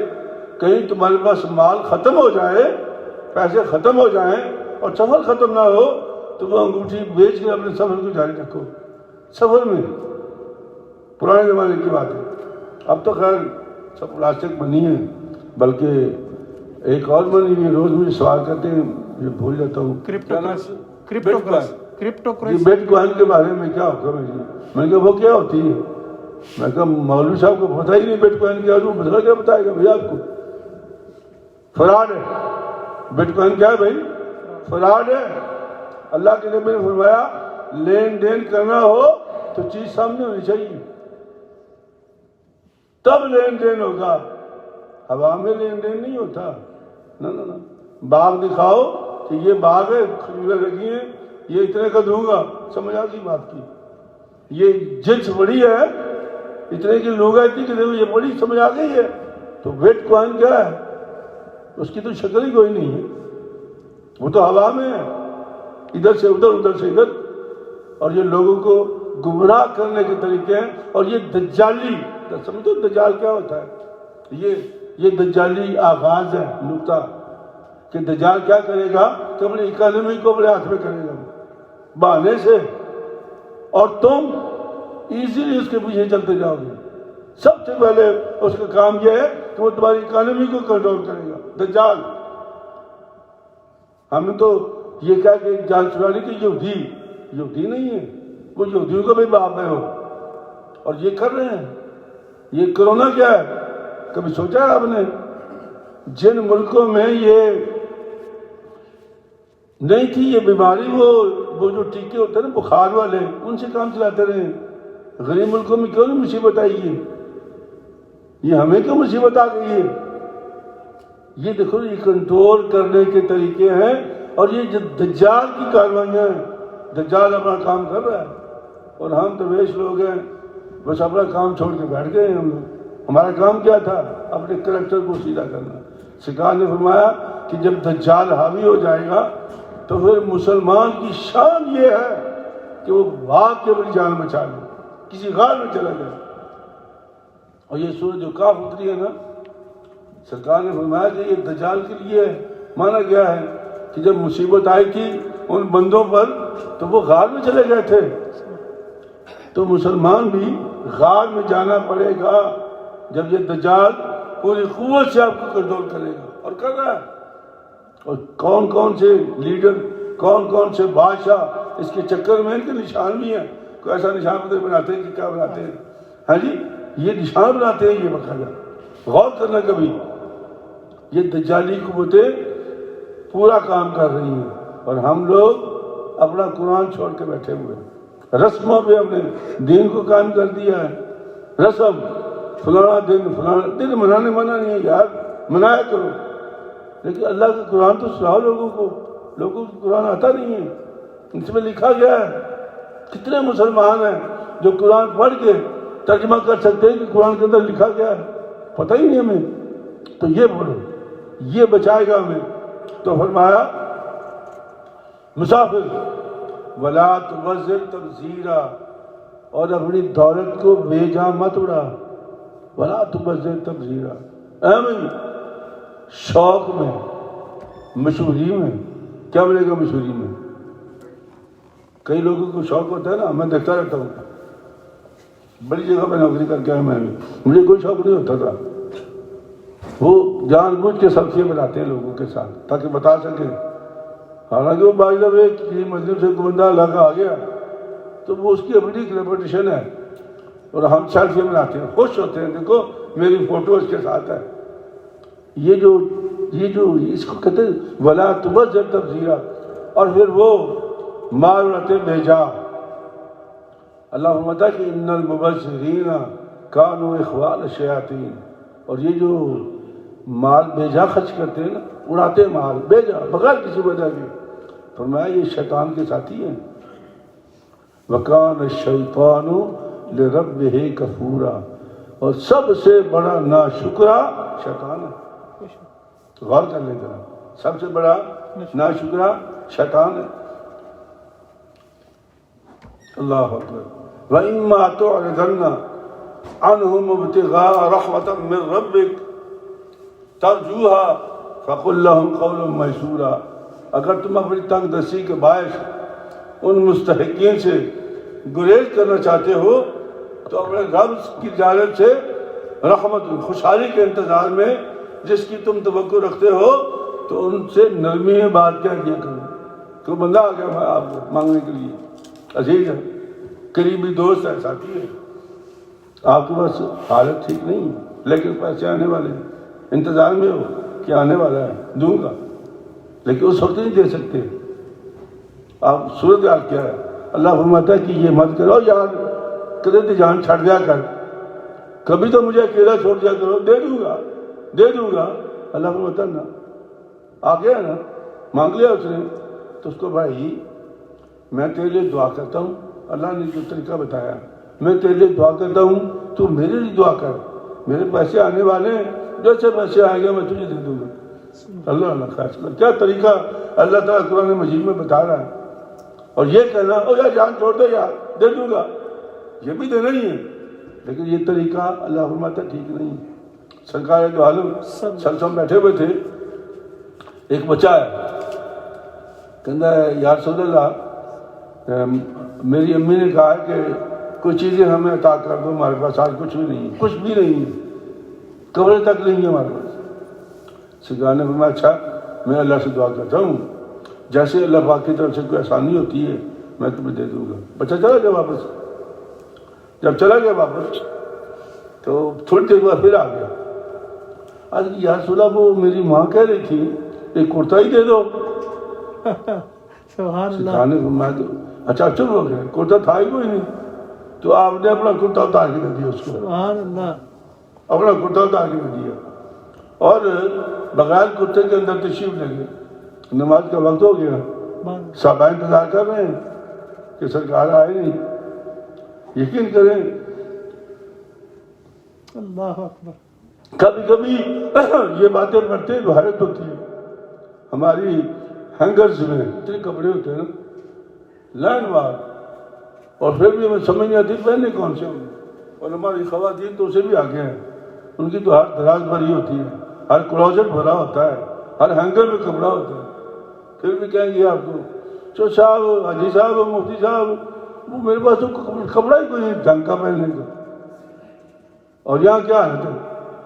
کہیں تمہارے پاس مال ختم ہو جائے، پیسے ختم ہو جائیں اور سفر ختم نہ ہو تو وہ انگوٹھی بیچ کے اپنے سفر کو جاری رکھو۔ سفر میں پرانے زمانے کی بات ہے، اب تو خیر سب پلاسٹک بنی ہے، بلکہ ایک اور بنی ہوئی، روز مجھے سوال کرتے ہیں، یہ بھول جاتا ہوں، بیٹ کوائن کے بارے میں کیا حکم ہے جی؟ میں نے کہا وہ کیا ہوتی ہے؟ میں کہا مولوی صاحب کو پتہ ہی نہیں بیٹ کوائن کیا، وہ مسئلہ کیا بتائے گا بھیا آپ کو؟ فراڈ ہے، بیٹ کوائن کیا ہے بھائی؟ فراڈ ہے۔ اللہ کے نبی نے فرمایا لین دین کرنا ہو تو چیز سامنے ہونی چاہیے، تب لین دین ہوگا، ہوا میں لین دین نہیں ہوتا، نہ باغ دکھاؤ کہ یہ باغ ہے، کھجوریں لگی ہیں، یہ اتنے کا دوں گا، سمجھ آ گئی بات کی، یہ جنس بڑی ہے، اتنے کی لوگ ہے، اتنی کی یہ بڑی، سمجھ آ گئی ہے۔ تو بیٹ کوائن کیا ہے؟ اس کی تو شکل ہی کوئی نہیں ہے، وہ تو ہوا میں ہے، ادھر سے ادھر، ادھر سے ادھر، اور یہ لوگوں کو گمراہ کرنے کے طریقے ہیں، اور یہ دجالی، سمجھو دجال کیا ہوتا ہے؟ یہ دجالی آغاز ہے، نقطہ، کہ دجال کیا کرے گا کہ اپنی اکانومی کو اپنے ہاتھ میں کرے گا بہانے سے، اور تم ایزیلی اس کے پیچھے چلتے جاؤ گے۔ سب سے پہلے اس کا کام یہ ہے کہ وہ تمہاری اکانومی کو کنٹرول کرے گا، دجال۔ ہم نے تو یہ کہا کہ جان چرانی کہ یہودی نہیں ہے، وہ یہودیوں کا بھی باپ ہے، اور یہ کر رہے ہیں. یہ کرونا کیا ہے؟ کبھی سوچا ہے آپ نے؟ جن ملکوں میں یہ نہیں تھی یہ بیماری، وہ جو ٹیکے ہوتے ہیں نا بخار والے، ان سے کام چلاتے رہے. غریب ملکوں میں کیوں نہیں مصیبت آئی ہے؟ یہ ہمیں کیوں مصیبت آ گئی ہے؟ یہ دیکھو یہ کنٹرول کرنے کے طریقے ہیں. اور یہ جو دجال کی کاروائیاں ہیں، دجال اپنا کام کر رہا ہے اور ہم درویش لوگ ہیں، بس اپنا کام چھوڑ کے بیٹھ گئے ہیں. ہم لوگ ہمارا کام کیا تھا؟ اپنے کریکٹر کو سیدھا کرنا. سرکار نے فرمایا کہ جب دجال حاوی ہو جائے گا تو پھر مسلمان کی شان یہ ہے کہ وہ بھاگ کے اپنی جان بچا لے، کسی غار میں چلا جائے. اور یہ سورۃ جو کاف اتری ہے نا، سرکار نے فرمایا کہ یہ دجال کے لیے مانا گیا ہے کہ جب مصیبت آئی تھی ان بندوں پر تو وہ غار میں چلے گئے تھے. تو مسلمان بھی غار میں جانا پڑے گا جب یہ دجال پوری قوت سے آپ کو کنٹرول کرے گا، اور کر رہا ہے. اور کون کون سے لیڈر، کون کون سے بادشاہ اس کے چکر میں، ان کے نشان بھی ہیں. کوئی ایسا نشان بناتے ہیں کہ کیا بناتے ہیں؟ ہاں جی، یہ نشان بناتے ہیں. یہ باقاعدہ غور کرنا کبھی. یہ دجالی قوتیں پورا کام کر رہی ہیں اور ہم لوگ اپنا قرآن چھوڑ کے بیٹھے ہوئے ہیں. رسموں پہ ہم نے دین کو قائم کر دیا ہے. رسم فلانا دن منانے منع نہیں ہے یار، منایا کرو، لیکن اللہ کا قرآن تو سناؤ لوگوں کو. لوگوں کو قرآن آتا نہیں ہے. اس میں لکھا گیا ہے. کتنے مسلمان ہیں جو قرآن پڑھ کے ترجمہ کر سکتے ہیں کہ قرآن کے اندر لکھا گیا ہے؟ پتہ ہی نہیں ہمیں. تو یہ بولو، یہ بچائے گا ہمیں. تو فرمایا مسافر ولا تبذر تبذیرا، اور اپنی دولت کو بے جا مت اڑا. ولا تبذر تبذیرا، اہم شوق میں، مشہوری میں. کیا ملے گا مشہوری میں؟ کئی لوگوں کو شوق ہوتا ہے نا، میں دیکھتا رہتا ہوں، بڑی جگہ پہ نوکری کر کے آیا میں بھی، مجھے کوئی شوق نہیں ہوتا تھا. وہ جان بوجھ کے سلفیاں بناتے ہیں لوگوں کے ساتھ تاکہ بتا سکیں. حالانکہ وہ بائی دفعہ کسی مسجد سے کوئی بندہ اللہ کا آ گیا تو وہ اس کی اپنی ریپوٹیشن ہے اور ہم سیلفیاں بناتے ہیں، خوش ہوتے ہیں، دیکھو میری فوٹو اس کے ساتھ ہے. یہ جو اس کو کہتے ہیں ولا تبذر تبذیرا. اور پھر وہ مال اڑاتے بے جا. اللہ فرماتا ہے کہ ان المبذرین کانوا اخوان الشیاطین. اور یہ جو مال بے جا خرچ کرتے ہیں نا، اڑاتے مال بے جا بغیر کسی وجہ کے، فرمایا یہ شیطان کے ساتھی ہیں. وَكَانَ الشَّيْطَانُ لِرَبِّهِ كَفُورًا. اور سب سے بڑا ناشکرا شیطان ہے. غور کر لیں ذرا، سب سے بڑا ناشکرا شیطان ہے. اللہ اکبر. وَإِمَّا تُعْرِضَنَّ عَنْهُمُ ابْتِغَاءَ رَحْمَةٍ مِّن رَّبِّكَ تَرْجُوهَا فَقُل لَّهُمْ قَوْلًا مَّيْسُورًا. اگر تم اپنی تنگ دستی کے باعث ان مستحقین سے گریز کرنا چاہتے ہو تو اپنے رب کی جانب سے رحمت خوشحالی کے انتظار میں جس کی تم توقع رکھتے ہو تو ان سے نرمی میں بات کیا کیا کرو. کوئی بندہ آ گیا آپ کو مانگنے کے لیے، عزیز ہے، قریبی دوست ہے، ساتھی ہے، آپ کے پاس حالت ٹھیک نہیں ہے لیکن پیسے آنے والے ہیں، انتظار میں ہو کہ آنے والا ہے دوں گا، لیکن اس وقت نہیں دے سکتے. آپ صورتحال کیا ہے؟ اللہ فرماتا ہے کہ یہ مت کرو یار، کدے جان چھڑ دیا کر، کبھی تو مجھے اکیلا چھوڑ دیا کرو، دے دوں گا. اللہ فرماتا ہے نا، آ گیا نا، مانگ لیا اس نے تو اس کو بھائی میں تیرے لیے دعا کرتا ہوں. اللہ نے جو طریقہ بتایا، میں تیرے لیے دعا کرتا ہوں، تو میرے لیے دعا کر. میرے پیسے آنے والے ہیں، جیسے پیسے آئیں گے میں تجھے دے دوں گا. اللہ خاص کر کیا طریقہ اللہ تعالیٰ قرآن مجید میں بتا رہا ہے. اور یہ کہنا او یار جان چھوڑ دو یار دے دوں گا، یہ بھی دینا ہی ہے، لیکن یہ طریقہ اللہ فرماتا ٹھیک نہیں. سرکار دو عالم سلسم بیٹھے ہوئے تھے، ایک بچہ ہے، کہتا ہے یا رسول اللہ میری امی نے کہا ہے کہ کچھ چیزیں ہمیں عطا کر دو، ہمارے پاس آج کچھ بھی نہیں ہے، کچھ بھی نہیں ہے، کپڑے تک نہیں ہے ہمارے پاس. سرکار نے فرمایا اچھا میں اللہ سے دعا کرتا ہوں، جیسے اللہ پاک کی طرف سے کوئی آسانی ہوتی ہے میں تمہیں دے دوں گا. بچہ چلا گیا واپس. جب چلا گیا واپس تو تھوڑی دیر بعد پھر آ گیا. یا رسول اللہ وہ میری ماں کہہ رہی تھی ایک کرتا ہی دے دو. سبحان اللہ. سکھانے کو میں تو اچھا چل ہو گیا, کرتا تھا ہی کوئی نہیں, تو آپ نے اپنا کرتا اتار کے دے دیا اس کو, سبحان اللہ. اپنا کرتا اتار کے دے دیا اور بغیر کرتے کے اندر تشریف لے گئے. نماز کا وقت ہو گیا, صحابہ انتظار کر رہے ہیں کہ سرکار آئے نہیں. یقین کریں اللہ اکبر. کبھی کبھی یہ باتیں پڑھتے ہیں تو حیرت ہوتی ہے. ہماری ہینگرز میں اتنے کپڑے ہوتے ہیں لائن وار, اور پھر بھی ہمیں سمجھ نہیں آتی پہننے کون سے ہوں. اور ہماری خواتین تو اسے بھی آگے ہیں, ان کی تو ہر دراز بھری ہوتی ہے, ہر کلوزٹ بھرا ہوتا ہے, ہر ہینگر میں کپڑا ہوتا ہے. پھر بھی کہیں گے آپ کو چو صاحب, حاجی صاحب, مفتی صاحب, وہ میرے پاس تو کپڑا ہی کوئی نہیں ڈھنگ کا پہننے کا. اور یہاں کیا ہے,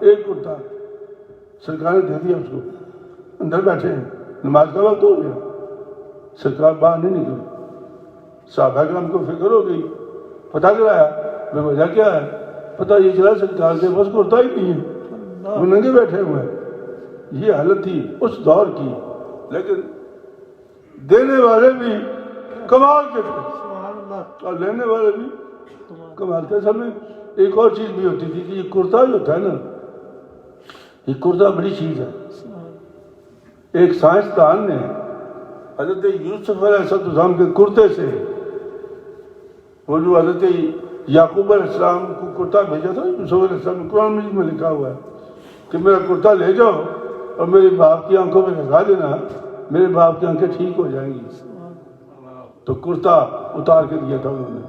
ایک کرتا سرکار نے دے دیا اس کو, اندر بیٹھے ہیں, نماز کا وقت ہو گیا, سرکار باہر نہیں نکلی. صحابہ کرام کو فکر ہو گئی, پتہ کرایا بے وجہ کیا ہے, پتہ یہ چلا سرکار کے بس کرتا ہی نہیں ہے, وہ ننگے بیٹھے ہوئے ہیں. یہ حالت تھی اس دور کی, لیکن دینے والے بھی کمال کے تھے اور لینے والے بھی کمال کے. اصل میں ایک اور چیز بھی ہوتی تھی کہ یہ کرتا جو ہوتا ہے نا, یہ کرتا بڑی چیز ہے. ایک سائنسدان نے حضرت یوسف علیہ السلام کے کرتے سے, وہ جو حضرت یعقوب علیہ السلام کو کرتا بھیجا تھا یوسف علیہ السلام نے, قرآن مجید میں لکھا ہوا ہے کہ میرا کرتا لے جاؤ اور میرے باپ کی آنکھوں میں لگا دینا, میرے باپ کی آنکھیں ٹھیک ہو جائیں گی. تو کرتا اتار کے دیا تھا انہوں نے,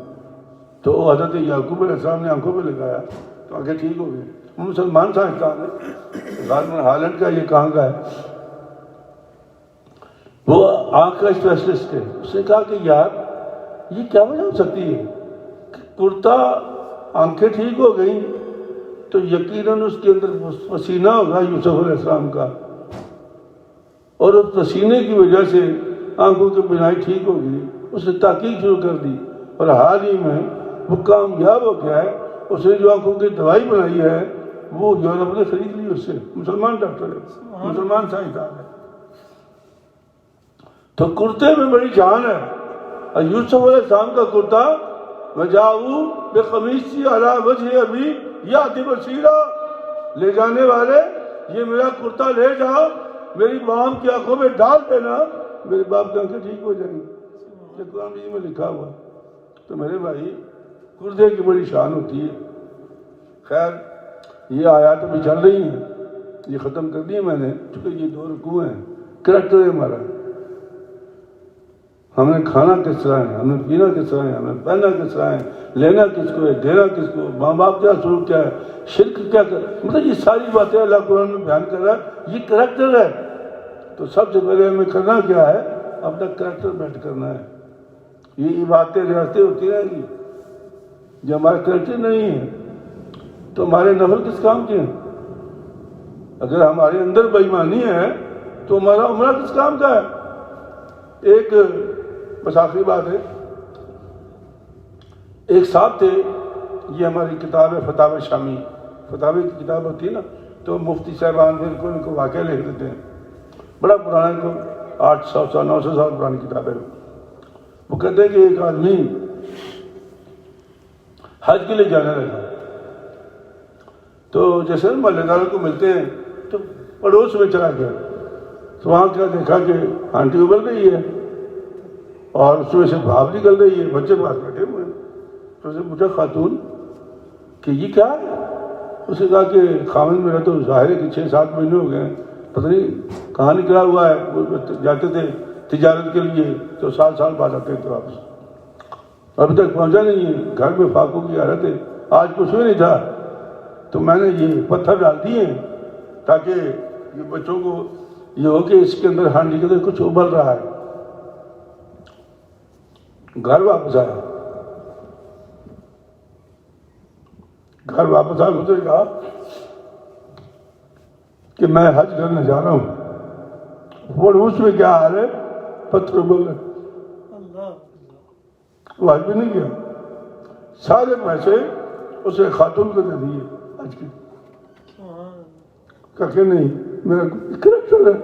تو حضرت یعقوب علیہ السلام نے آنکھوں پہ لگایا تو آنکھیں ٹھیک ہو گئی. مسلمان سائنسدان ہے, غالباً ہالینڈ کا, یہ کہاں کا ہے, وہ آنکھ کا اسپیشلسٹ ہے. اس نے کہا کہ یار یہ کیا وجہ ہو سکتی ہے کہ کرتا آنکھیں ٹھیک ہو گئیں تو یقیناً اس کے اندر پسینہ ہوگا یوسف علیہ السلام کا, اور اس پسینے کی وجہ سے آنکھوں کی بینائی ٹھیک ہو گئی. اس نے تحقیق شروع کر دی اور حال ہی میں وہ کامیاب ہو گیا ہے. اس نے جو آنکھوں کی دوائی بنائی ہے وہ یورپ نے خرید لی اس سے. مسلمان ڈاکٹر ہے, مسلمان سائنسدان ہے. تو کرتے میں بڑی جان ہے. اور یوسف علیہ السلام کا کرتا وجاؤ بے قمیصی علی وجہ ابی یاتی بصیرا, لے جانے والے یہ میرا کرتا لے جاؤ, میری ماں کی آنکھوں میں ڈال دینا, میرے باپ کی آنکھیں ٹھیک ہو جائیں گی. یہ قرآن مجید میں لکھا ہوا. تو میرے بھائی کرتے کی بڑی شان ہوتی ہے. خیر یہ آیات ابھی چل رہی ہیں, یہ ختم کر دی میں نے, چونکہ یہ 2 رکوع ہیں. کریکٹر ہے ہمارا, ہم نے کھانا کس طرح ہے, ہم نے پینا کس طرح ہے, ہمیں پہننا کس طرح ہے, لینا کس کو ہے, دینا کس کو, ماں باپ کیا سلوک کیا ہے, شرک کیا کر, مطلب یہ ساری باتیں اللہ قرآن میں بیان کر رہا ہے. یہ کریکٹر ہے. تو سب سے پہلے ہمیں کرنا کیا ہے, اپنا کریکٹر بیٹھ کرنا ہے. یہ باتیں ریاستیں ہوتی رہیں گی. جب ہمارا کریکٹر نہیں ہے تو ہمارے نفل کس کام کے ہیں. اگر ہمارے اندر بے ایمانی ہے تو ہمارا عمرہ کس کام کا ہے. ایک بس آخری بات ہے, ایک صاحب تھے, یہ ہماری کتاب ہے فتاوی شامی, فتاوی کی کتاب ہوتی ہے نا, تو مفتی صاحبان بالکل ان کو واقعہ لکھ دیتے ہیں. بڑا پرانا, کو 800 سال 900 سال پرانی کتاب ہے. وہ کہتے ہیں کہ ایک آدمی حج کے لیے جانے لگا, تو جیسے محلے داروں کو ملتے ہیں تو پڑوس میں چلا گیا. تو وہاں کیا دیکھا کہ آنٹی ابل رہی ہے اور اس میں سے بھاپ نکل رہی ہے, بچے پاس بیٹھے ہوئے ہیں. تو اسے پوچھا خاتون کہ یہ کیا ہے. اس نے کہا کہ خامد میرا تو ظاہر ہے کہ 6-7 مہینے ہو گئے ہیں, پتہ نہیں کہاں نکلا ہوا ہے. وہ جاتے تھے تجارت کے لیے تو 7 سال بعد آتے تھے واپس, ابھی تک پہنچا نہیں ہے. گھر میں فاقوں کی حالت ہے, آج کچھ بھی نہیں تھا. تو میں نے یہ پتھر ڈال دیے تاکہ یہ بچوں کو یہ ہو کہ اس کے اندر ہانڈی کے اندر کچھ ابل رہا ہے. گھر واپس آیا, گھر واپس آ کے کہا کہ میں حج کرنے جا رہا ہوں. وہ اس میں کیا حال ہے, پتھر ابل رہے. وہ حج بھی نہیں کیا, سارے پیسے اسے خاتون کو دے دیے آج کی کہ نہیں میرا کریکٹر ہے.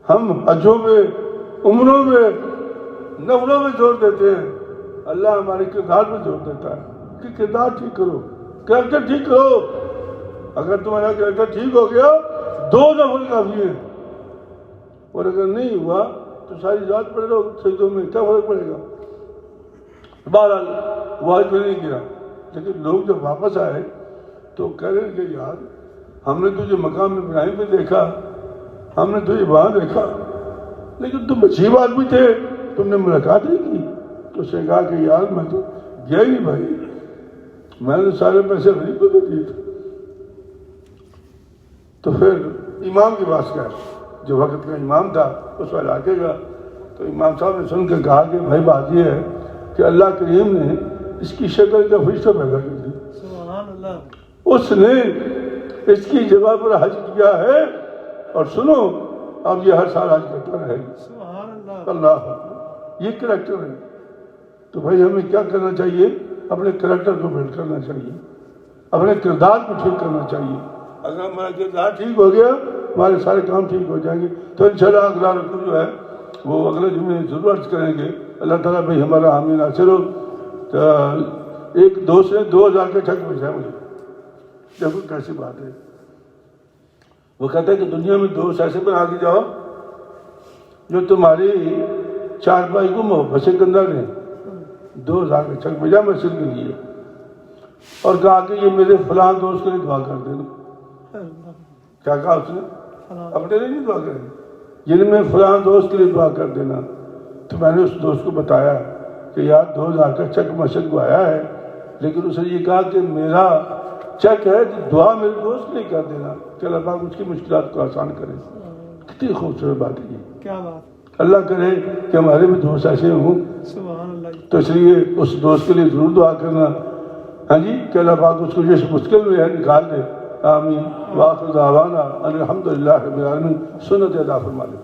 ہم حجوں میں عمروں میں نفلوں میں زور دیتے ہیں, اللہ ہمارے کردار میں زور دیتا ہے کہ کردار ٹھیک کرو, کریکٹر ٹھیک کرو. اگر تمہارا کریکٹر ٹھیک ہو گیا 2 نفل کافی ہیں, اور اگر نہیں ہوا تو ساری ذات پڑے رہو سجدوں میں, کیا فرق پڑے گا. بہرحال وہ آج میں نہیں گرا, لیکن لوگ جب واپس آئے تو کہہ رہے ہیں کہ یار ہم نے تجھے مقام ابراہیم میں دیکھا, ہم نے تجھے وہاں دیکھا, لیکن تم عجیب آدمی تھے, تم نے ملاقات نہیں کی. تو اس نے کہا کہ یار میں تو گیا ہی نہیں بھائی, میں نے سارے پیسے غریب کو دے دیے تھے. تو پھر امام کے پاس گیا, جو وقت کا امام تھا اس علاقے کا. تو امام صاحب نے سن کے کہا کہ بھائی بات یہ ہے کہ اللہ کریم نے اس کی شکل کا فرشتہ پیدا کر دی. سبحان اللہ. اس نے اس کی جگہ پر حج کیا ہے, اور سنو اب یہ ہر سال حج کرتا رہے گا. سبحان اللہ. اللہ یہ کریکٹر ہے. تو بھائی ہمیں کیا کرنا چاہیے؟ اپنے کریکٹر کو بلڈ کرنا چاہیے, اپنے کردار کو ٹھیک کرنا چاہیے. اگر ہمارا کردار ٹھیک ہو گیا ہمارے سارے کام ٹھیک ہو جائیں گے. تو انشاءاللہ اگلا رکوع جو ہے وہ اگلے جمعے ضرور عرض کریں گے. اللہ تعالیٰ بھائی ہمارا حامی ناصر ہو. ایک دوست نے 2000 کا چیک بھیجا ہے مجھے. دیکھو کیسی بات ہے. وہ کہتا ہے کہ دنیا میں دوست ایسے بنا کے جاؤ جو تمہاری چارپائی کو محبت سے گندہ دیں. 2000 کا چیک بھیجا مسجد کے لیے, اور کہا کہ یہ میرے فلاں دوست کے لیے دعا کر دینا. کیا کہا اس نے؟ اپنے لیے نہیں دعا کریں, جن میں فلاں دوست کے لیے دعا کر دینا. تو میں نے اس دوست کو بتایا کہ یار 2000 کا چیک مسجد کو آیا ہے, لیکن اس نے یہ کہا کہ میرا چیک ہے کہ دعا میرے دوست کے لیے کر دینا کہ اللہ پاک اس کی مشکلات کو آسان کرے. کتنی خوبصورت بات ہے یہ. کیا بات. اللہ کرے کہ ہمارے بھی دوست ایسے ہوں. سبحان اللہ. تو اس لیے اس دوست کے لیے ضرور دعا کرنا, ہاں جی, کہ اللہ پاک اس کو جس مشکل میں ہے نکال دے. آمین. وآخر دعوانا ان الحمدللہ رب العالمین. سنت ادا فرما دے.